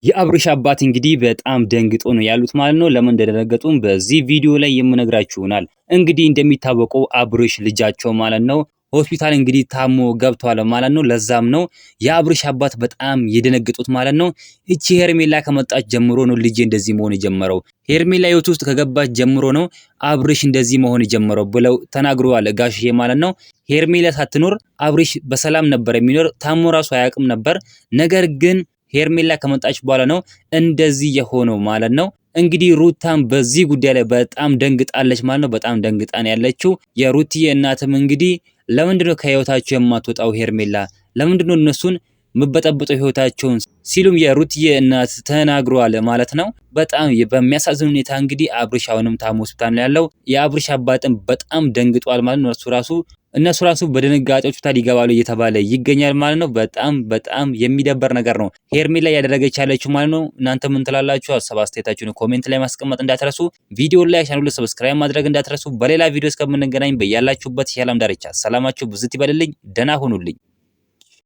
የአብርሽ አባት እንግዲህ በጣም ደንግጦ ነው ያሉት ማለት ነው። ለምን እንደደነገጡም በዚህ ቪዲዮ ላይ የምነግራችሁ ይሆናል። እንግዲህ እንደሚታወቀው አብርሽ ልጃቸው ማለት ነው ሆስፒታል እንግዲህ ታሞ ገብቷል ማለት ነው። ለዛም ነው የአብርሽ አባት በጣም የደነገጡት ማለት ነው። እቺ ሄርሜላ ከመጣች ጀምሮ ነው ልጄ እንደዚህ መሆን የጀመረው፣ ሄርሜላ ህይወት ውስጥ ከገባች ጀምሮ ነው አብርሽ እንደዚህ መሆን የጀመረው ብለው ተናግረዋል ጋሽዬ ማለት ነው። ሄርሜላ ሳትኖር አብርሽ በሰላም ነበር የሚኖር፣ ታሞ ራሱ አያውቅም ነበር። ነገር ግን ሄርሜላ ከመጣች በኋላ ነው እንደዚህ የሆነው ማለት ነው። እንግዲህ ሩታም በዚህ ጉዳይ ላይ በጣም ደንግጣለች ማለት ነው። በጣም ደንግጣን ያለችው የሩትዬ እናትም እንግዲህ ለምንድነው ከህይወታቸው የማትወጣው ሄርሜላ፣ ለምንድነው እነሱን ምበጠብጠው ህይወታቸውን ሲሉም የሩትዬ እናት ተናግረዋል ማለት ነው። በጣም በሚያሳዝን ሁኔታ እንግዲህ አብርሽ አሁንም ታሞ ሆስፒታል ነው ያለው። የአብርሽ አባትም በጣም ደንግጧል ማለት ነው። እነሱ ራሱ በድንጋጤ ሆስፒታል ይገባሉ እየተባለ ይገኛል ማለት ነው። በጣም የሚደበር ነገር ነው ሄርሜላ ያደረገች ያለችው ማለት ነው። እናንተ ምን ትላላችሁ? ሀሳብ አስተያየታችሁን ኮሜንት ላይ ማስቀመጥ እንዳትረሱ። ቪዲዮ ላይ ቻናሉን ሰብስክራይብ ማድረግ እንዳትረሱ። በሌላ ቪዲዮ እስከምንገናኝ በያላችሁበት የዓለም ዳርቻ ሰላማችሁ ብዝት ይበልልኝ። ደህና ሁኑልኝ።